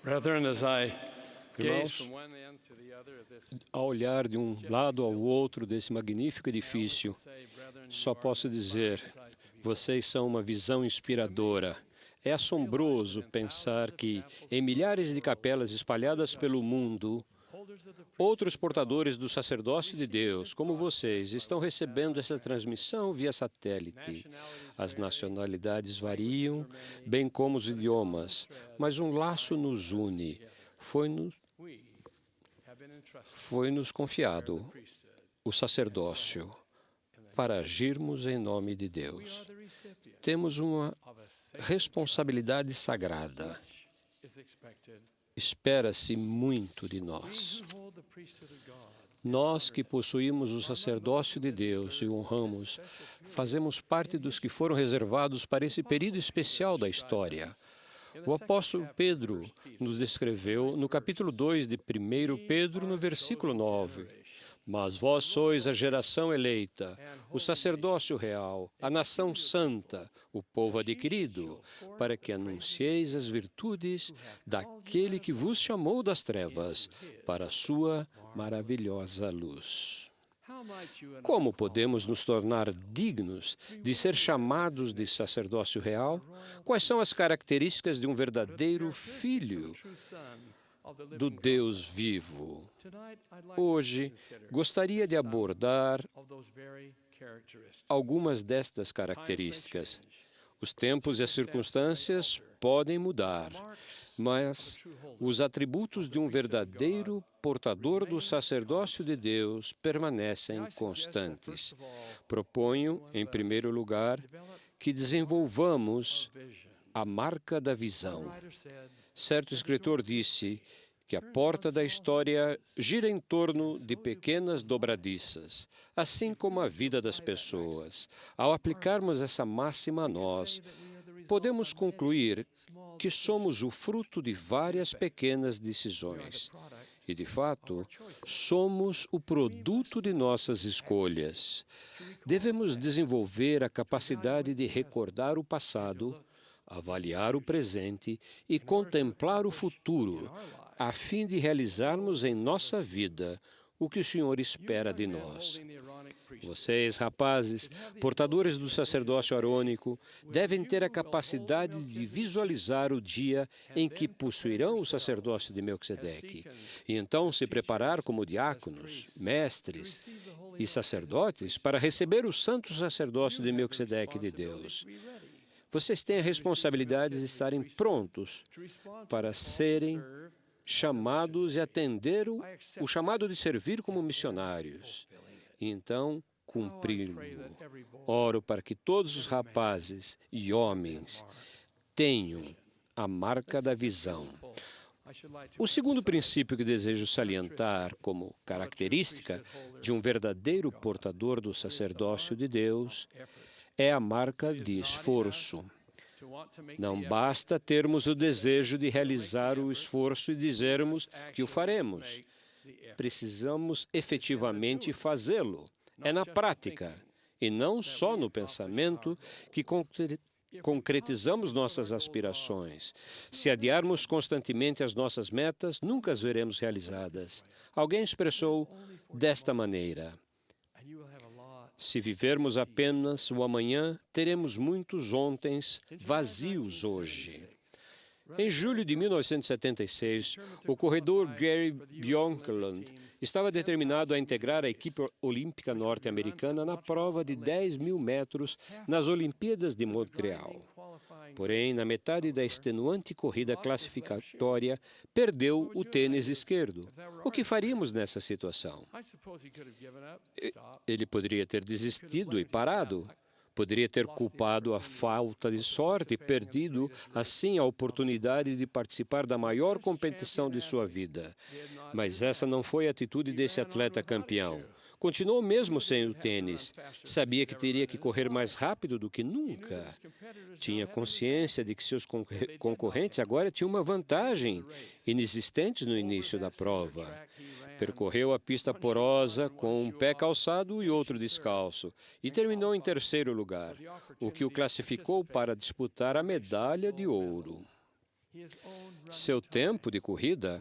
Brethren, as I gaze Irmãos, from one end to the other of this, ao olhar de um lado ao outro desse magnífico edifício, só posso dizer, vocês são uma visão inspiradora. É assombroso pensar que, em milhares de capelas espalhadas pelo mundo, outros portadores do sacerdócio de Deus, como vocês, estão recebendo essa transmissão via satélite. As nacionalidades variam, bem como os idiomas, mas um laço nos une. Foi-nos confiado o sacerdócio para agirmos em nome de Deus. Temos uma responsabilidade sagrada. Espera-se muito de nós. Nós que possuímos o sacerdócio de Deus e o honramos, fazemos parte dos que foram reservados para esse período especial da história. O apóstolo Pedro nos descreveu no capítulo 2 de 1 Pedro, no versículo 9. Mas vós sois a geração eleita, o sacerdócio real, a nação santa, o povo adquirido, para que anuncieis as virtudes daquele que vos chamou das trevas para a sua maravilhosa luz. Como podemos nos tornar dignos de ser chamados de sacerdócio real? Quais são as características de um verdadeiro filho do Deus vivo? Hoje, gostaria de abordar algumas destas características. Os tempos e as circunstâncias podem mudar, mas os atributos de um verdadeiro portador do sacerdócio de Deus permanecem constantes. Proponho, em primeiro lugar, que desenvolvamos a marca da visão. Certo escritor disse que a porta da história gira em torno de pequenas dobradiças, assim como a vida das pessoas. Ao aplicarmos essa máxima a nós, podemos concluir que somos o fruto de várias pequenas decisões. E, de fato, somos o produto de nossas escolhas. Devemos desenvolver a capacidade de recordar o passado, avaliar o presente e contemplar o futuro, a fim de realizarmos em nossa vida o que o Senhor espera de nós. Vocês, rapazes, portadores do sacerdócio arônico, devem ter a capacidade de visualizar o dia em que possuirão o sacerdócio de Melquisedeque, e então se preparar como diáconos, mestres e sacerdotes para receber o santo sacerdócio de Melquisedeque de Deus. Vocês têm a responsabilidade de estarem prontos para serem chamados e atender o chamado de servir como missionários, e então cumpri-lo. Oro para que todos os rapazes e homens tenham a marca da visão. O segundo princípio que desejo salientar como característica de um verdadeiro portador do sacerdócio de Deus é a marca de esforço. Não basta termos o desejo de realizar o esforço e dizermos que o faremos. Precisamos efetivamente fazê-lo. É na prática, e não só no pensamento, que concretizamos nossas aspirações. Se adiarmos constantemente as nossas metas, nunca as veremos realizadas. Alguém expressou desta maneira: se vivermos apenas o amanhã, teremos muitos ontens vazios hoje. Em julho de 1976, o corredor Gary Bjorklund estava determinado a integrar a equipe olímpica norte-americana na prova de 10 mil metros nas Olimpíadas de Montreal. Porém, na metade da extenuante corrida classificatória, perdeu o tênis esquerdo. O que faríamos nessa situação? Ele poderia ter desistido e parado. Poderia ter culpado a falta de sorte e perdido, assim, a oportunidade de participar da maior competição de sua vida. Mas essa não foi a atitude desse atleta campeão. Continuou mesmo sem o tênis. Sabia que teria que correr mais rápido do que nunca. Tinha consciência de que seus concorrentes agora tinham uma vantagem inexistente no início da prova. Percorreu a pista porosa com um pé calçado e outro descalço e terminou em terceiro lugar, o que o classificou para disputar a medalha de ouro. Seu tempo de corrida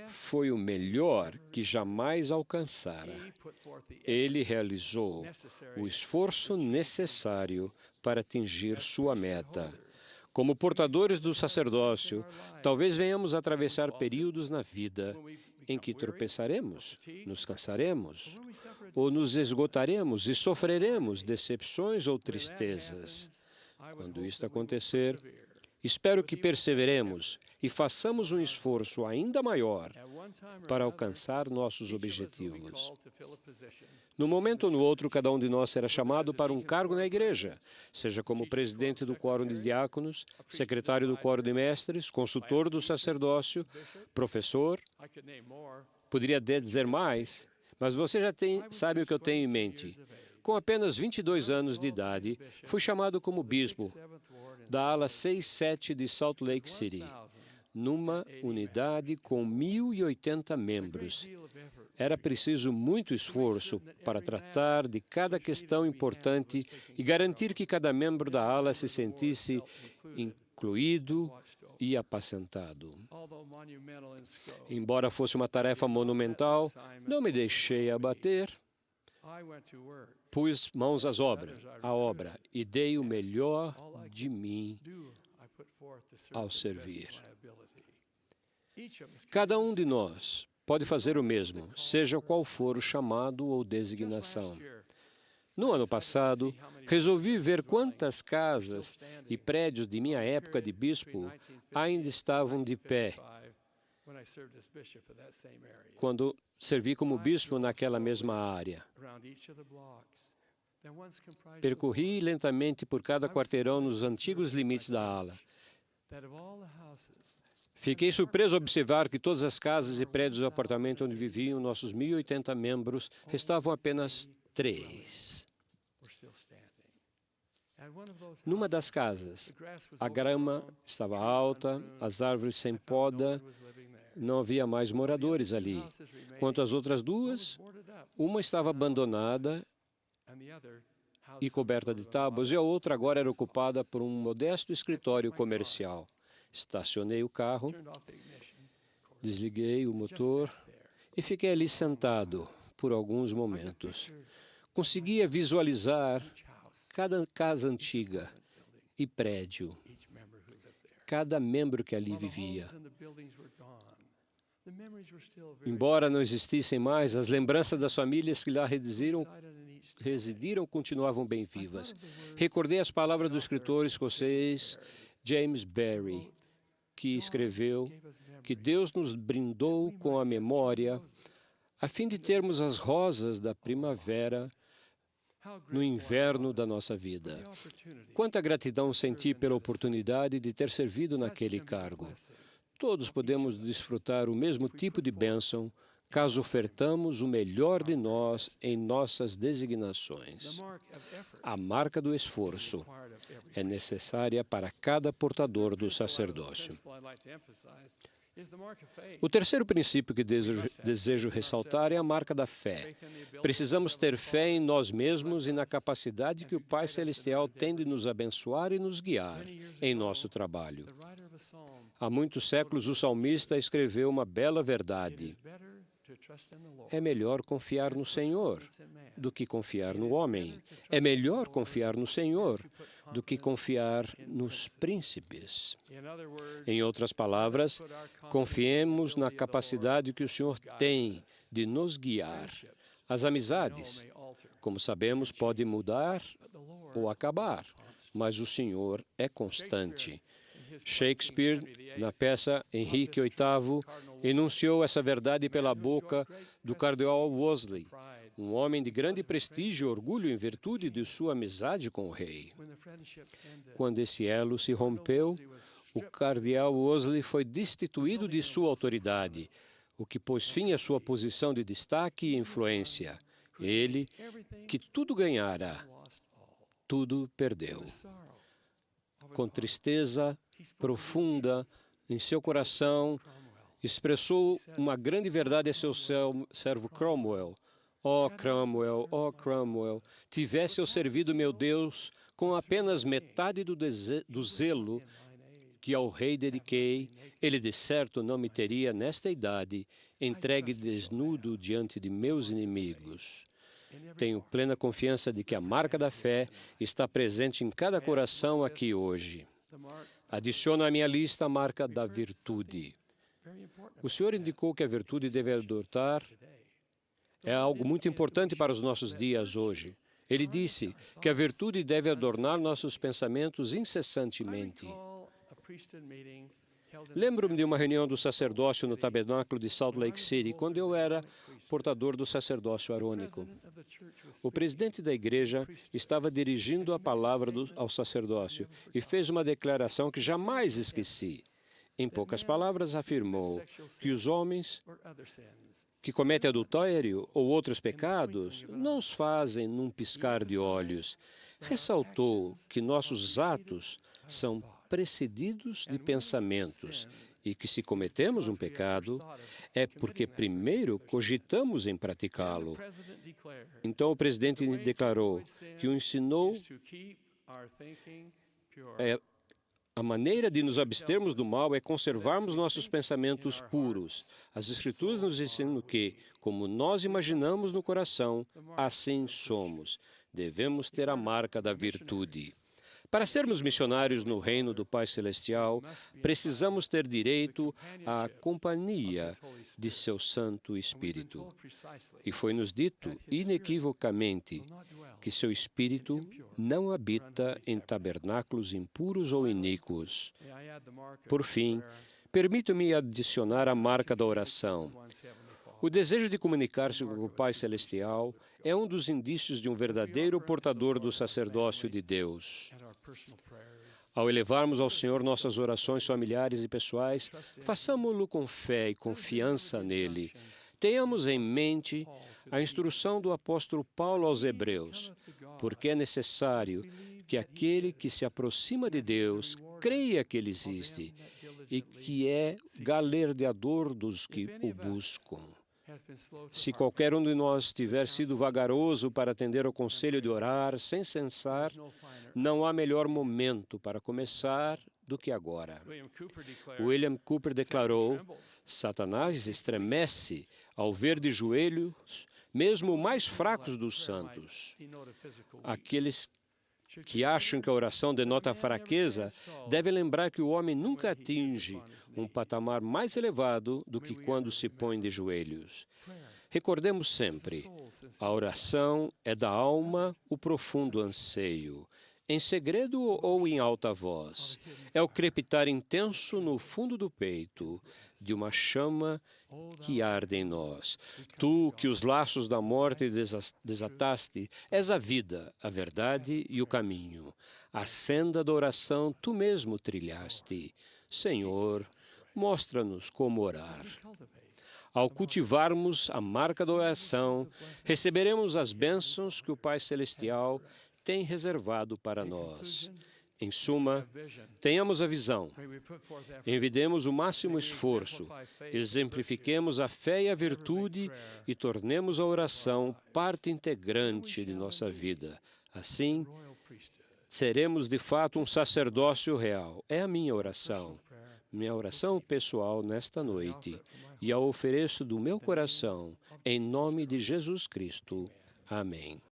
foi o melhor que jamais alcançara. Ele realizou o esforço necessário para atingir sua meta. Como portadores do sacerdócio, talvez venhamos a atravessar períodos na vida em que tropeçaremos, nos cansaremos, ou nos esgotaremos e sofreremos decepções ou tristezas. Quando isto acontecer, espero que perseveremos e façamos um esforço ainda maior para alcançar nossos objetivos. Num momento ou no outro, cada um de nós será chamado para um cargo na igreja, seja como presidente do quórum de diáconos, secretário do quórum de mestres, consultor do sacerdócio, professor. Poderia dizer mais, mas você já sabe o que eu tenho em mente. Com apenas 22 anos de idade, fui chamado como bispo da ala 6-7 de Salt Lake City, numa unidade com 1.080 membros. Era preciso muito esforço para tratar de cada questão importante e garantir que cada membro da ala se sentisse incluído e apacentado. Embora fosse uma tarefa monumental, não me deixei abater. Pus mãos à obra e dei o melhor de mim ao servir. Cada um de nós pode fazer o mesmo, seja qual for o chamado ou designação. No ano passado, resolvi ver quantas casas e prédios de minha época de bispo ainda estavam de pé quando servi como bispo naquela mesma área. Percorri lentamente por cada quarteirão nos antigos limites da ala. Fiquei surpreso ao observar que todas as casas e prédios do apartamento onde viviam nossos 1.080 membros restavam apenas 3. Numa das casas, a grama estava alta, as árvores sem poda, não havia mais moradores ali. Quanto às outras duas, uma estava abandonada e coberta de tábuas, e a outra agora era ocupada por um modesto escritório comercial. Estacionei o carro, desliguei o motor e fiquei ali sentado por alguns momentos. Conseguia visualizar cada casa antiga e prédio, cada membro que ali vivia. Embora não existissem mais, as lembranças das famílias que lá residiram continuavam bem vivas. Recordei as palavras do escritor escocês James Barrie, que escreveu que Deus nos brindou com a memória a fim de termos as rosas da primavera no inverno da nossa vida. Quanta gratidão senti pela oportunidade de ter servido naquele cargo. Todos podemos desfrutar o mesmo tipo de bênção caso ofertamos o melhor de nós em nossas designações. A marca do esforço é necessária para cada portador do sacerdócio. O terceiro princípio que desejo ressaltar é a marca da fé. Precisamos ter fé em nós mesmos e na capacidade que o Pai Celestial tem de nos abençoar e nos guiar em nosso trabalho. Há muitos séculos, o salmista escreveu uma bela verdade. É melhor confiar no Senhor do que confiar no homem. É melhor confiar no Senhor do que confiar nos príncipes. Em outras palavras, confiemos na capacidade que o Senhor tem de nos guiar. As amizades, como sabemos, podem mudar ou acabar, mas o Senhor é constante. Shakespeare, na peça Henrique VIII, enunciou essa verdade pela boca do cardeal Wolsey, um homem de grande prestígio e orgulho em virtude de sua amizade com o rei. Quando esse elo se rompeu, o cardeal Wolsey foi destituído de sua autoridade, o que pôs fim à sua posição de destaque e influência. Ele, que tudo ganhara, tudo perdeu. Com tristeza profunda em seu coração, expressou uma grande verdade a seu servo Cromwell. Ó Cromwell, tivesse eu servido meu Deus com apenas metade do zelo que ao rei dediquei, ele de certo não me teria, nesta idade, entregue desnudo diante de meus inimigos. Tenho plena confiança de que a marca da fé está presente em cada coração aqui hoje. Adiciono à minha lista a marca da virtude. O Senhor indicou que a virtude deve adotar é algo muito importante para os nossos dias hoje. Ele disse que a virtude deve adornar nossos pensamentos incessantemente. Lembro-me de uma reunião do sacerdócio no tabernáculo de Salt Lake City, quando eu era portador do sacerdócio arônico. O presidente da igreja estava dirigindo a palavra ao sacerdócio e fez uma declaração que jamais esqueci. Em poucas palavras, afirmou que os homens que cometem adultério ou outros pecados não os fazem num piscar de olhos. Ressaltou que nossos atos são precedidos de pensamentos e que se cometemos um pecado é porque primeiro cogitamos em praticá-lo. Então o presidente declarou que o ensinou a maneira de nos abstermos do mal é conservarmos nossos pensamentos puros. As Escrituras nos ensinam que, como nós imaginamos no coração, assim somos. Devemos ter a marca da virtude. Para sermos missionários no reino do Pai Celestial, precisamos ter direito à companhia de seu Santo Espírito. E foi-nos dito inequivocamente que seu Espírito não habita em tabernáculos impuros ou iníquos. Por fim, permito-me adicionar a marca da oração. O desejo de comunicar-se com o Pai Celestial é um dos indícios de um verdadeiro portador do sacerdócio de Deus. Ao elevarmos ao Senhor nossas orações familiares e pessoais, façamo-lo com fé e confiança nele. Tenhamos em mente a instrução do apóstolo Paulo aos Hebreus, porque é necessário que aquele que se aproxima de Deus creia que ele existe e que é galardeador dos que o buscam. Se qualquer um de nós tiver sido vagaroso para atender ao conselho de orar sem cessar, não há melhor momento para começar do que agora. William Cooper declarou: Satanás estremece ao ver de joelhos mesmo o mais fracos dos santos. Aqueles que acham que a oração denota fraqueza devem lembrar que o homem nunca atinge um patamar mais elevado do que quando se põe de joelhos. Recordemos sempre, a oração é da alma o profundo anseio, em segredo ou em alta voz. É o crepitar intenso no fundo do peito de uma chama que arde em nós. Tu, que os laços da morte desataste, és a vida, a verdade e o caminho. A senda da oração tu mesmo trilhaste. Senhor, mostra-nos como orar. Ao cultivarmos a marca da oração, receberemos as bênçãos que o Pai Celestial tem reservado para nós. Em suma, tenhamos a visão, envidemos o máximo esforço, exemplifiquemos a fé e a virtude e tornemos a oração parte integrante de nossa vida. Assim, seremos de fato um sacerdócio real. É a minha oração pessoal nesta noite, e a ofereço do meu coração, em nome de Jesus Cristo. Amém.